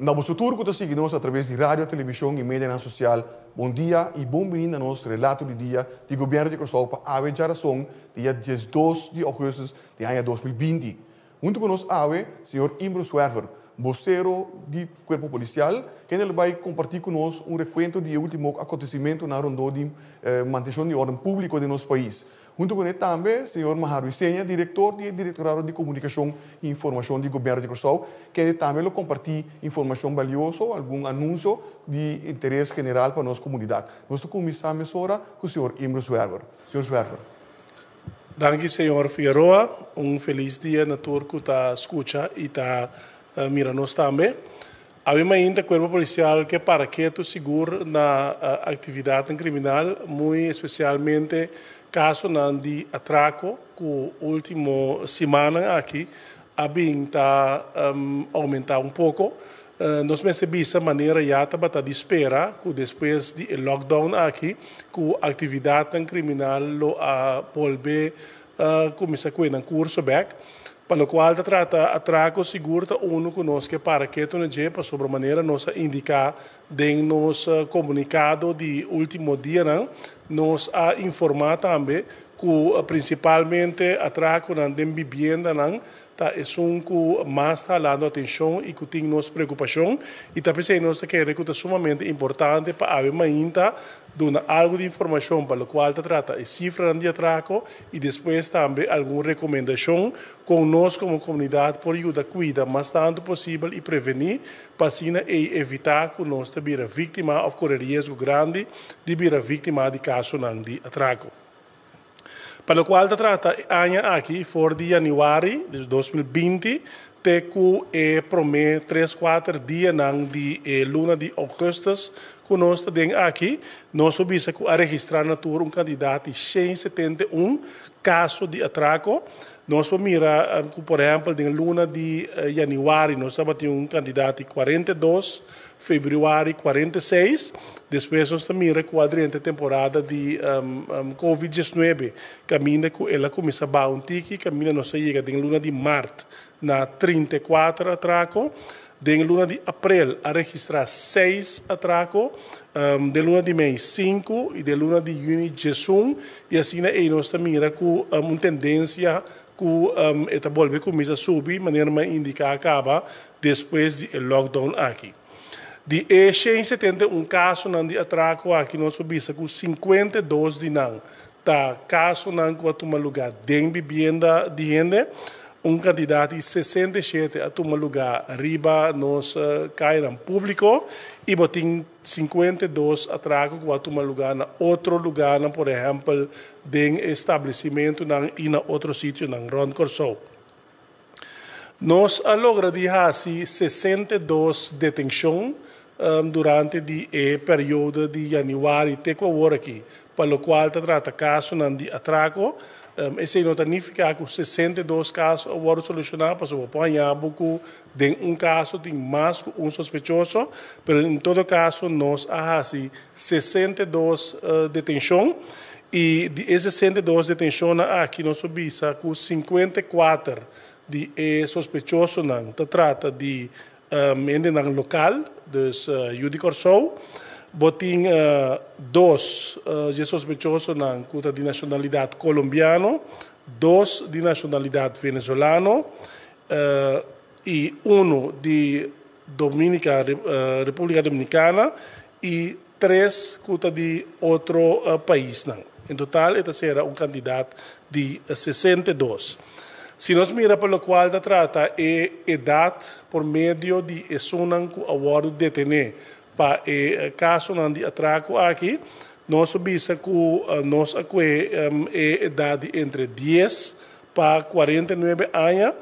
Na vosso turco está seguindo-nos através de rádio, televisão e mídia social. Bom dia e bem-vindo a nosso relato do dia do governo de Kosovo para a geração dia 12 de agosto de ano 2020. Junto com nós, senhor Imro Swerver, vocero do Corpo Policial, que ele vai compartilhar conosco recuento de último acontecimento na ronda de manutenção de ordem pública de nosso país. Junto com ele também, senhor Maharu Isenha, diretor do Diretorado de Comunicação e Informação do Governo de Kosovo, que ele também compartilha informação valiosa, algum anúncio de interesse geral para a nossa comunidade. Nós começamos agora com o senhor Imro Swerver. Senhor Swerver. Danke, senhor Figueroa. Feliz dia na turco tá escuta e tá mirando também. Havemos ainda corpo policial que para que tu seguro na atividade criminal, muito especialmente caso de atraco, que última semana aqui, a bem tá aumentar pouco. Nós percebemos de maneira já está de espera que depois do lockdown aqui, que a atividade criminal a volver começa com um curso back. Para o qual trata atraco seguro uno conosco para que tu não jepa sobre maneira nos indicar de nos comunicado de último dia nos a informar também que principalmente atraco na de vivienda tá é que mais está dando atenção e que tem nossa preocupação e também sei nós que é sumamente importante para haver ainda algo de informação para o qual trata a cifra de atraco e depois também alguma recomendação com nós como comunidade por ajudar a cuidar mais tanto possível e prevenir para assim evitar que nós vira vítima ou correr risco grande de vir vítima de caso de atraco. Para o qual trata ano aqui, for de januário de 2020, até que promete 3-4 dias de luna de agosto, que nós temos aqui, nós vamos registrar na tour candidato de 171 casos de atraco. Nós vamos mirar, por exemplo, na luna de januário, nós temos candidato de 42, fevereiro 46, depois nós miramos com a temporada de Covid-19, caminha com ela começa a bauntir, caminha nós chega na luna de março na 34 atraco, na luna de abril a registrar 6 atraco, de luna de mês 5 e de luna de junho 11, e assim nós miramos com uma tendência que esta volve começa a subir, de maneira mais indicar acaba depois do lockdown aqui. De 171 casos de atraco aqui nós subimos com 52 de não. Tá caso não que toma lugar de vivenda de gente, candidato de 67 a tomar lugar riba nós cai no público e botem 52 atracos que toma lugar na outro lugar, por exemplo, de estabelecimento e na outro sítio na Ron Corso. Nós logramos 62 detenções durante o período de januário até agora aqui, para o qual trata caso de atraco. Esse não significa que 62 casos foram solucionados, para apanhar de caso tem mais que suspeitoso, mas em todo caso nós temos 62 detenções e de esses 62 detenções aqui nós subimos com 54 de suspeitosos não. Trata de no local, dus Judy Corso, botin 2 de sospechosos de nacionalidade colombiana, 2 de nacionalidade venezuelana e 1 de República Dominicana e 3 de outro país. Em total, este será candidato de 62. Se nós miramos pelo qual trata é idade por meio de esunan que agora detener para caso de atraco aqui, nós subimos que nós é idade entre 10 para 49 anos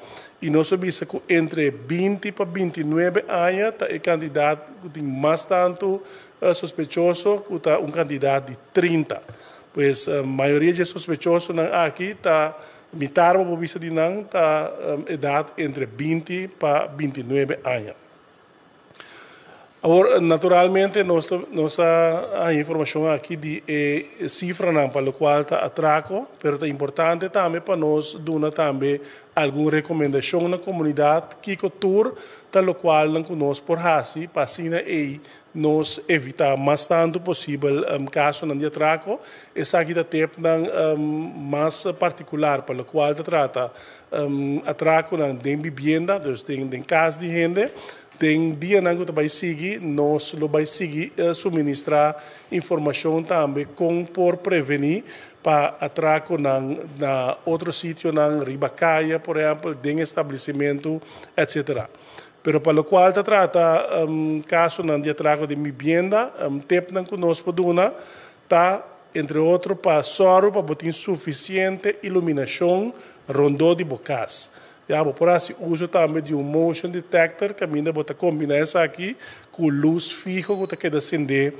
e nós subimos que entre 20 para 29 anos é candidato que tem mais tanto suspeitoso que candidato de 30. Pois a maioria de suspeitosos aqui está mitad por vista de idade entre 20 para 29 anos. Agora, naturalmente, nossa informação aqui de cifra não, para o qual está atraco, mas é importante também para nós dar também alguma recomendação na comunidade que o tour, tal qual não conosco por hasi, para assim nós evitar mais tanto possível caso de atraco. Essa aqui da tempo mais particular para o qual trata atraco de vivienda, então tem casa de gente. Tem dia que vai seguir, nós vai seguir suministrar informação também como por prevenir para atraco na outro sítio, na Ribacaia, por exemplo, de estabelecimento, etc. Pero para o qual trata caso de atraco de vivienda, tempo que nós podemos tá entre outros para soro para botar suficiente iluminação rondou de bocas. Por assim, uso também de motion detector, que ainda vou combinar isso aqui com luz fixa que quer acender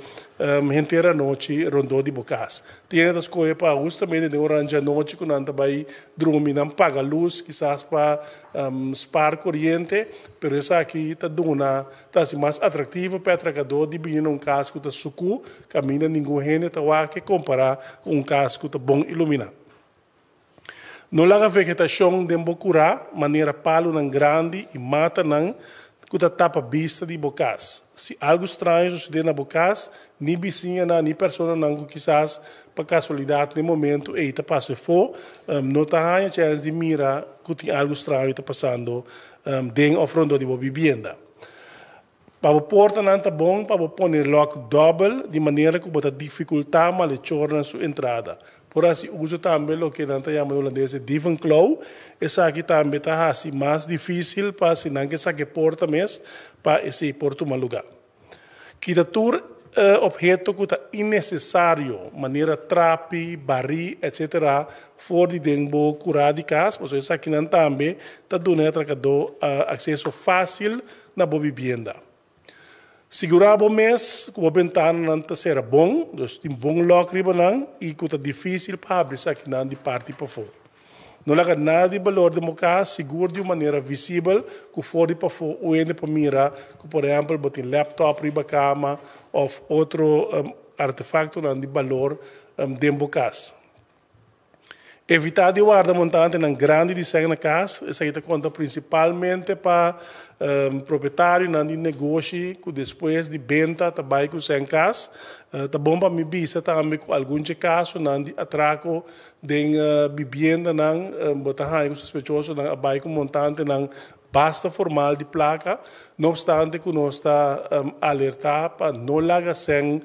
inteira noite rondou de bocas. Tem outras coisas para uso também de orange à noite, quando anda vai dormir, não paga luz, quizás para spar corrente, mas isso aqui está assim, mais atrativo para o atracador de vir num casco da sucu, que ainda ninguém está que comparar com um casco tá bom iluminado. Não há vegetação de bocura, maneira palo não grande e mata não, que tapa vista de bocas. Se algo estranho suceder na bocas, nem vizinha, nem pessoa não, quizás, para casualidade, no momento, e está passando fogo, não está a chance de mirar que tem algo estranho está passando dentro ou fronte de uma vivenda. Para a porta não está bom, para pôr lock double, de maneira que pode dificultar a leitura na sua entrada. Por assim, uso também o que nós chamamos holandês de divan claw. Essa aqui também está assim, mais difícil para se não que saque porta mesmo, para esse porto mal lugar. Que da tour objeto que está innecessário, maneira trape, barri, etc., fora de dentro curar de casa, mas essa aqui não também está dando acesso fácil na boa vivenda. Segurar o mês, que a ventana não está sendo bom, então tem bom lock ribanan e que está difícil para abrir isso aqui de parte para fora. Não há nada de valor de mocar, seguro de maneira visível, que fora para fora, ou ainda para mirar, que por exemplo, botar laptop riba cama ou outro artefacto de valor de mocar. Evitar de guardar montante em grande design na casa, isso aí conta principalmente para proprietário de negócio que depois de venda também com sem casa, tá bom para me visa também com algum caso de atraco de vivenda não botar aí suspeitoso não abai com montante não basta formal de placa, não obstante que nós está alertar para não largar sem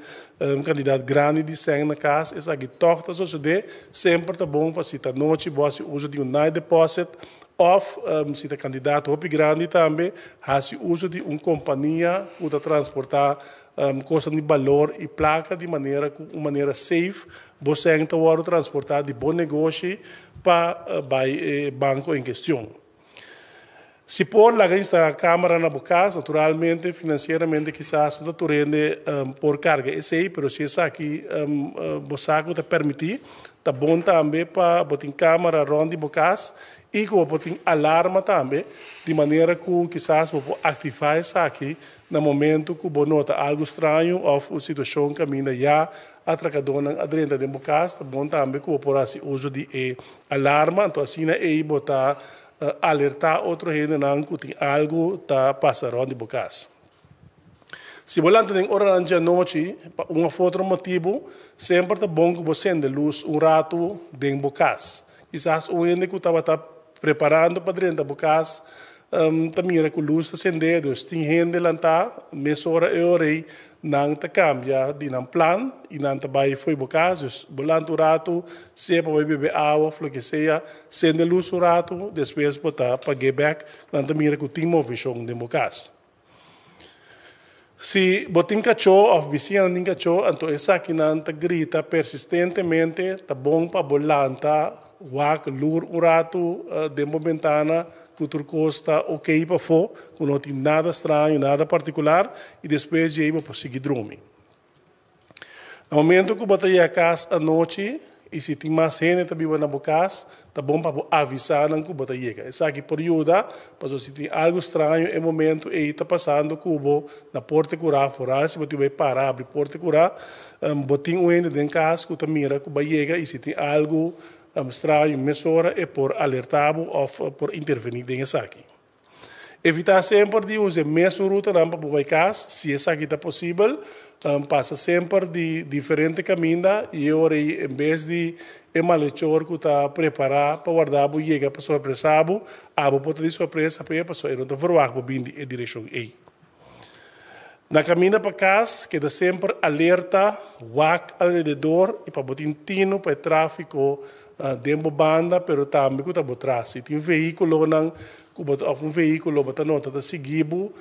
candidato grande de sem na casa, essa aqui torta suceder, sempre tá bom para se tá noite, você usa de night deposit, ou se tá candidato hobby grande também, faz uso de uma companhia que está transportar coisa de valor e placa de maneira safe, você então pode transportar de bom negócio para o banco em questão. Se por lá esta câmara na boca, naturalmente, financeiramente, quizás não rende por carga esse aí, mas se essa aqui você está permitir, está bom também para botar câmara ronda de bocas e que botar alarma também, de maneira que quizás você ativar isso aqui no momento que você nota algo estranho ou uma situação que ainda já atracador na adrenta de bocas, está bom também que você pode uso de alarma, então assim aí botar alertar outro gente não que tem algo tá passando de bocas. Se você tem orange à noite, um outro motivo, sempre é bom que você acenda luz rato de bocas. Quizás o ende que estava preparando para dentro da bocas, também com luz acendida, tem gente lá tá, mesma hora e hora não te cambia de um plano e não te vai foi bocas, volando o rato, se para beber água, o que seja, acende luz o rato, depois botar para get back, não te mira que tem movição de bocas. Se botin cachorro ou vizinha não tem cachorro, então essa aqui não te grita persistentemente, tá bom para volanta, wak lur o rato de uma ventana que costa ok para fora, que não tem nada estranho, nada particular, e depois de aí para seguir dormir. No momento que você a casa à noite, E se tem mais gente também na bocas, tá bom para avisar não que bota chega. Essa aqui por ajuda, mas se tem algo estranho em momento e está passando cubo na porta curar fora, se você vai parar abrir porta curar, botin um ainda dentro casa que tá mira que vai chega e se tem algo estranho, mesora é por alertar ou por intervenir dentro aqui. Evitar sempre de usar a mesma ruta para o casa, se essa aqui está possível, passa sempre de diferente caminho e agora em vez de malhechor que está preparado para guardar o chega para surpresa, a pode de surpresa para a pessoa não está verwag para vir em direção aí. Na caminho para casa, queda sempre alerta, wak ao redor e para botar tino para o tráfico dentro da banda, pero também que está por trás. Se tem veículo não um veículo bota nota da seguibo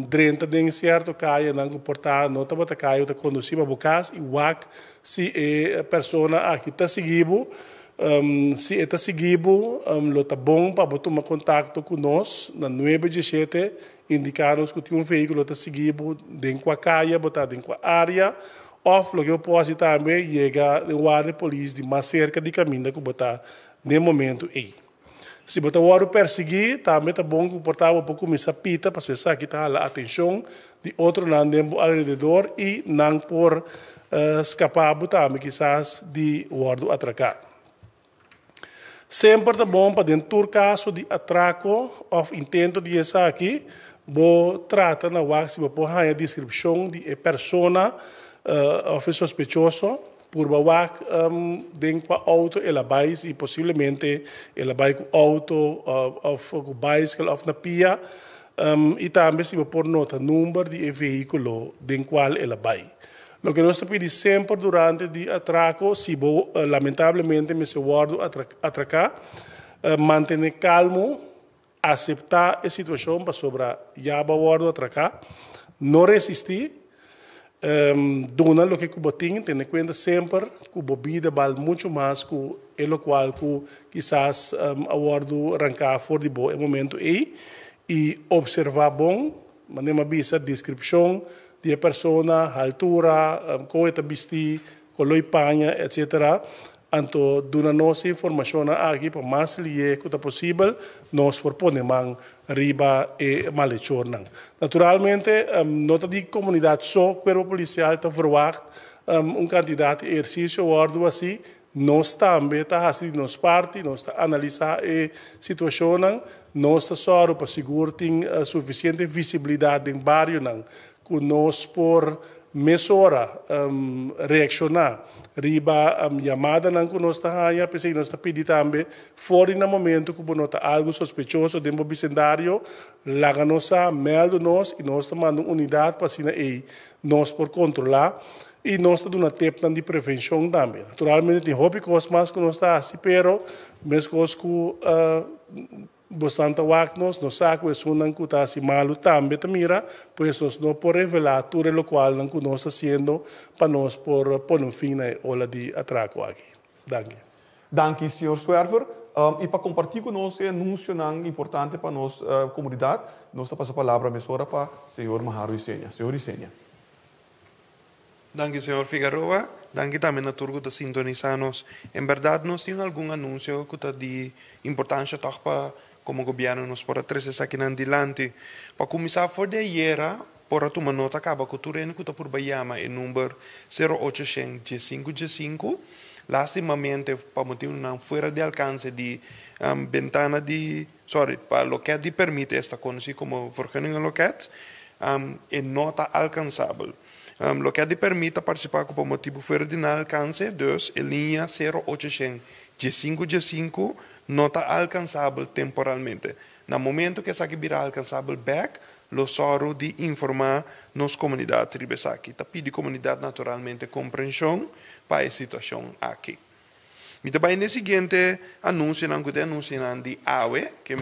dentro de certo caia não portar nota bota caia está conduzir para bocas e wak se é persona aqui está seguibo se está seguibo lo tá bom para botar um contato com nós na 917 indicar-nos que tem um veículo está seguibo dentro da caia botar dentro da área ou lo que eu posso também chegar de guarda de polícia de mais cerca de caminho que botar no momento aí. Se você o perseguir, também é bom que o portava para começar a pita, para você aqui está a atenção de outro não ao redor e não por escapar também quizás de o atracar. Sempre é bom para dentro do caso de atraco ou intento de essa aqui, vou tratar na wak se você a descrição de persona ou sospechoso por bawak dentro do auto ela vai e possivelmente ela vai com auto ou com bicycle ou na pia e também se por nota número de veículo dentro qual ela vai. O que nós pedimos sempre durante o atraco, se lamentavelmente me se guardo atracar, manter calmo, aceitar a situação para sobrar já guardo atracar, não resistir. Dona lo que cubo tem em conta sempre que a bebida vale muito mais que o qual que quizás aguardo arrancar fora de bom momento aí e observar bom, mandemos a descrição de persona, altura, como está vestido, color panha, etc. Então, dona nossa informação aqui para mais lié que é possível, nós proponemos riba e malhechor. Naturalmente, nota de comunidade só, o corpo policial está verwacht candidato de exercício ou algo assim, nós também está fazendo nossa parte, nós está analisando a situação, nós está só para segurar tem suficiente visibilidade em bairro, que nós por mesura reaccionar. Riba chamada não que nós está aí, pensei nós está pedindo também fora no momento que nota algo sospechoso dentro do vecindário, laga nós meldo nós e nós está mandando unidade para cima aí nós por controlar e nós está dando tempo de prevenção também. Naturalmente tem hobby coisas mais que nós está assim, pero mesmo coisas que bastante wak nós saco é um que está assim malo também mira, pois nós não por revelar tudo o qual nós está fazendo para nós por um fim na ola de atraco aqui. Danke. Danke, senhor Swerver. E para compartilhar com nós anúncio importante para a nossa comunidade, nós passamos a palavra a mesora para o senhor Maharo Isenha. Senhor Isenha. Danke, senhor Figueroa. Danke também a turco de sintonizarnos. Em verdade, nós temos algum anúncio que está de importância para como governo nos pode trazer aqui adiante. Para começar por de ayer, por tomar nota, acaba com o turno que está por Bahia, em número 0815 lastimamente, para motivo não fora de alcance de ventana de, para loquete de permite esta conhecida como vergunning loquete, e nota alcançável. Loquete de permite participar por motivo fora de alcance, dus, em linha 0815 nota alcançável temporalmente. No momento que essa virá alcançável back, lo soro de informar nos comunidade ribesaki. Tá pedi comunidade naturalmente compreensão para a situação aqui. E também no seguinte anúncio de AWE, que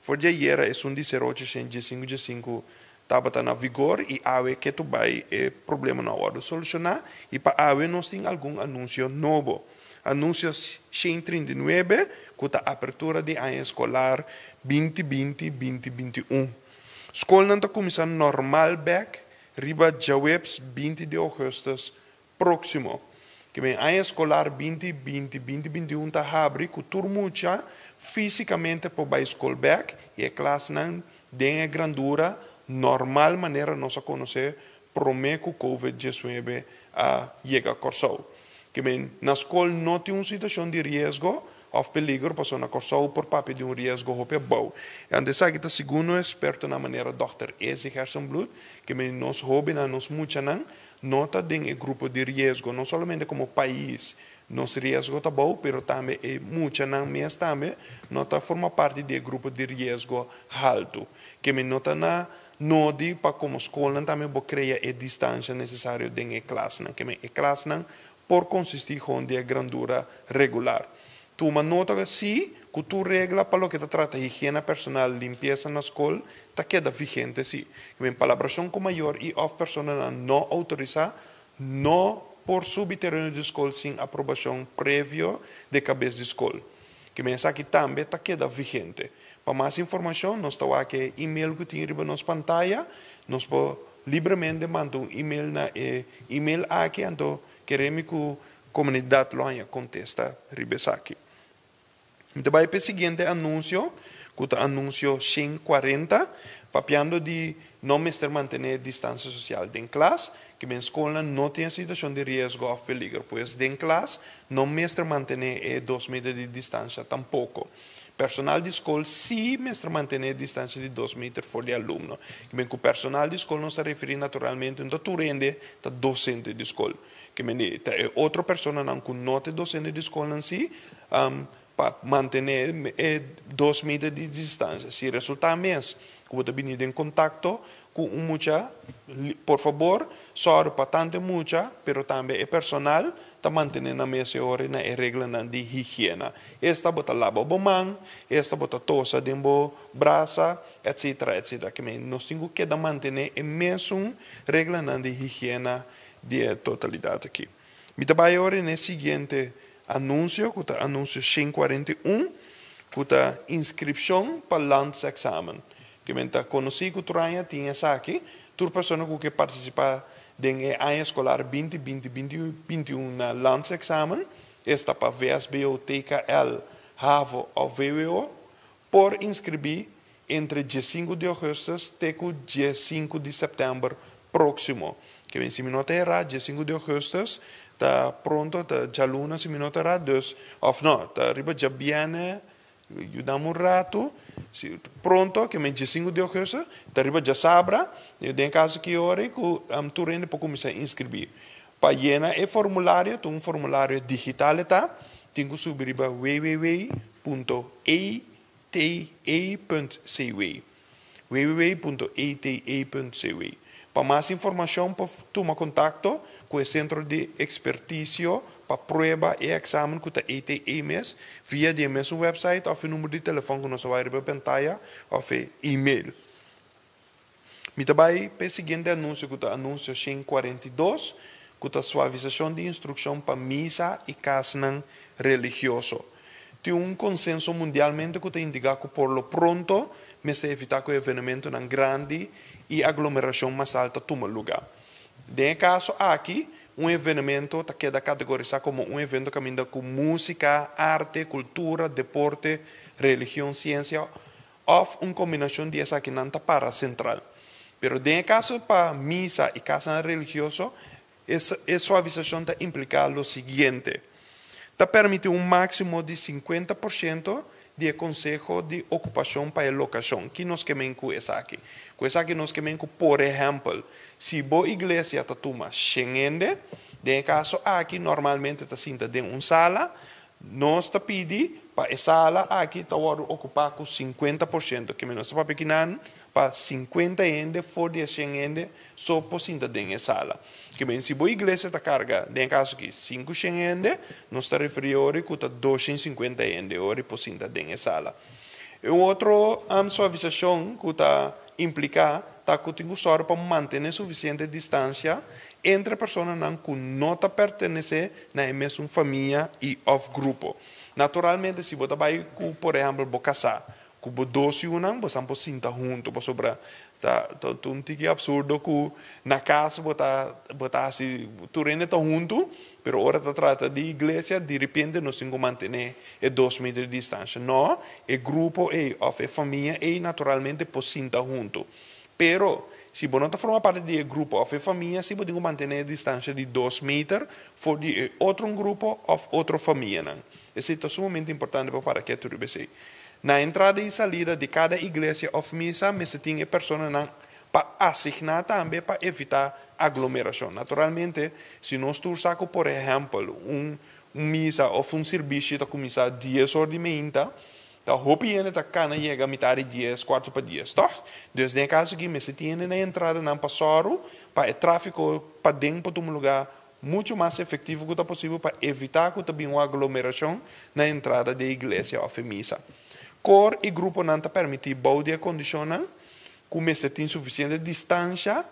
for de ayer é um de 0815 estava na vigor e AWE que tu vai problema na hora de solucionar e para AWE nós temos algum anúncio novo. Anúncio 139, que a apertura de ano escolar 2020-2021. Escola não está começando normal back, riba jawebs 20 de agosto próximo. Que bem, a escolar 2021 tá abre com turmucha fisicamente para a escola back e a classe não tem a grandura normal maneira nossa conhecer prometo COVID-19 a chegar a Corsou. Que bem, na escola não tem uma situação de risco ou peligro, passou na Corsou por papel de um risco ou bom. E antes aqui está segundo experto na maneira Dr. Ezi Hersenblut, que bem, nós hobby na nós muita não nota tem o grupo de risco, não somente como país, nosso risco está bom, mas também é muita não mesmo também, nota forma parte do grupo de risco alto, que me nota na nodi para como escola também vou criar a distância necessária dentro da classe, que me a classe não por consistir com a grandura regular. Tu uma nota que sim, que tu regla para o que trata de higiene personal, limpeza na escola, está queda vigente sim. Em palabração com maior e of pessoa não autorizar, não por subterrâneo de escola sem aprovação prévia de cabeça de escola. Que mensagem também está queda vigente. Para mais informação, nós estamos aqui e-mail que tem na nossa pantalla, nós podemos livremente mandar um e-mail na e-mail aqui, então queremos que a comunidade lo contesta aqui. Então, vai para o seguinte anúncio, que é o anúncio 140, papiando de não manter distância social dentro da classe, que a escola não tem situação de risco ou peligro, pois dentro da classe não manter 2 metros de distância tampouco. Personal de escola sim manter a distância de 2 metros fora de aluno. Que o personal de escola não se refere naturalmente a tu rende a docente de escola. Que outra pessoa não tem docente de escola em si, para manter 2 metros de distância. Se resultar mesmo, que você venir em contato com mucha, por favor, só para tanto mucha, mas também é personal, está mantendo a mesma hora na regra de higiene. Esta bota lava a mão, esta bota tosa dentro braça, etc, etc. Que nós temos que manter a mesma regra de higiene de totalidade aqui. Me trabalho agora no seguinte anúncio, que é o anúncio 141, que é a inscrição para o landsexamen. Que está conhecido que o tinha aqui, toda pessoa que quer participar do ano escolar 2020-2021 na landsexamen, está para VSBO, TKL, HAVO ou VWO, por inscrever entre 15 de agosto até o dia 5 de setembro próximo. Que vem se me nota errado, dia 5 de agosto, está pronto, está já luna, se me nota errado, ou não, está arriba já bem, ajudamos um rato, pronto, que me dia 5 de agosto, está arriba já sabra, eu tenho caso que hora que tu rende para começar a inscrever. Para llenar o formulário, tem um formulário digital, tem que subir para www.ata.cw. www.ata.cw. Para mais informação, toma contato com o Centro de Expertício para prova e exame que está ATA via o mesmo website ou o número de telefone que nós vamos ver na pantalla ou e-mail. Me também para o seguinte anúncio, que é o anúncio 142, que é a suavização de instrução para missa e casam religioso. Tem um consenso mundialmente que está indicado que por lo pronto, me está evitar que o evento não grande e aglomeração mais alta toma lugar. Nesse caso aqui, um evento está queda categorizado como um evento que caminha com música, arte, cultura, deporte, religião, ciência, ou uma combinação de essa que não está para central. Pero nesse caso, para missa e casa religioso, essa suavização está implicada o seguinte: está permitindo um máximo de 50% de consejo de ocupação para a locação, que nós queremos com essa aqui. Com essa aqui nós queremos, por exemplo, se a igreja está toma Schengen, em caso aqui normalmente está sinta de uma sala, nós está pedindo para a sala aqui está ocupar com 50%, que nós está pequenando para 50 ende fora de Schengen, só por sinta de sala. Que bem, se a igreja está carga, em caso que 5 Schengen, nós está referindo que está 250 ende, ora por sinta de sala. E outra suavização que está implicada, está que tem que para manter suficiente distância entre pessoas que não pertencem à mesma família e ou grupo. Naturalmente, se você vai, por exemplo, casar Kubo 12 unang, basta po sinta junto, pa sobra, um tiki absurdo ku na casa bota si turene ta junto, pero ora ta trata di iglesia, di repente non si mantiene e 2 metri di distanza. No, e gruppo e famiglia e naturalmente po sinta junto. Pero se você não forma parte de grupo ou família, se você manter a distância de 2 metros, for de outro grupo ou outra família. Isso é sumamente importante para que tudo bem. Na entrada e saída de cada igreja ou missa, você tem pessoas para assignar também para evitar aglomeração. Naturalmente, se nós saco, por exemplo, missa ou serviço que começa 10 horas de manhã, então, hopiene ta kana chega a metade de 10, 4 para 10, tá? Então, nesse caso aqui, se tem na entrada na passoro, para o tráfego para dentro de um lugar muito mais efetivo que possível para evitar que tenha uma aglomeração na entrada da igreja ou missa. Cor e grupo não permite baude condicionar, como se tem suficiente distância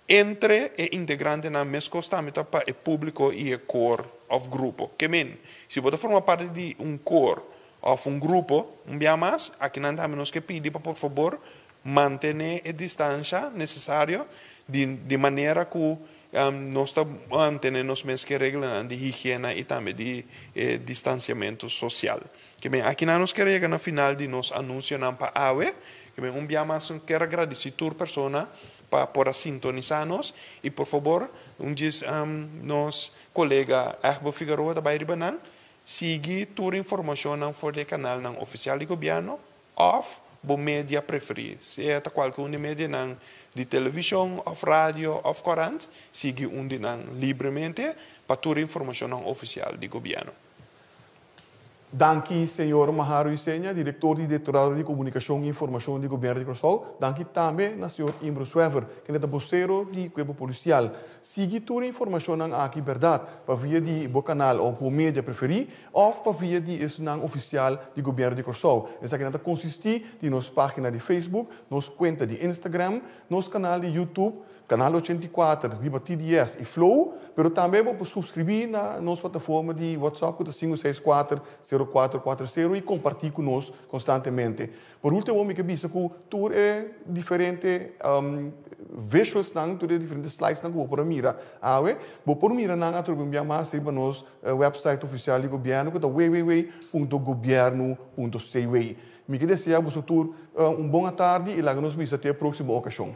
entre o integrante na mesma costamento para o público e o cor ou grupo. Que men, se você forma parte de cor ou grupo, mais, aqui não temos que pedir para, por favor, manter a distância necessária de maneira que nós mantemos as regras de higiene e também de distanciamento social. Que bem, aqui não nos queremos no final de nos anúncio para a AWE, que bem, mais quero agradecer a toda pessoa para sintonizar-nos e, por favor, nos colega Erbo Figueroa da Bairro Banan, siga toda a informação for o canal oficial do governo ou o mídia preferido. Se é qualquer mídia de televisão, ou rádio, ou corante, siga livremente para toda a informação oficial do governo. Danke, senhor Maharu Isenha, diretor do Diretorado de Comunicação e Informação do Governo de Curaçao. Danke também ao senhor Imbro Swever, que é o vocero do Corpo Policial. Siga toda a informação aqui, verdade, para via de o canal ou o mídia preferido, ou para via de canal oficial do Governo de Curaçao. Isso aqui consiste em nossa página de Facebook, nossa conta de Instagram, nosso canal de YouTube, Canal 84, Riba TDS e Flow, pero também pode subscrever na nossa plataforma de WhatsApp, que é 564-0440 e compartilhar conosco constantemente. Por último, eu quero dizer que tudo é diferente, visuals, tudo é diferente slides que você pode mirar. Você pode mirar através mais para nosso website oficial do governo, que é www.governo.cw. Eu quero desejar a você uma boa tarde e lá nos vemos até a próxima ocasião.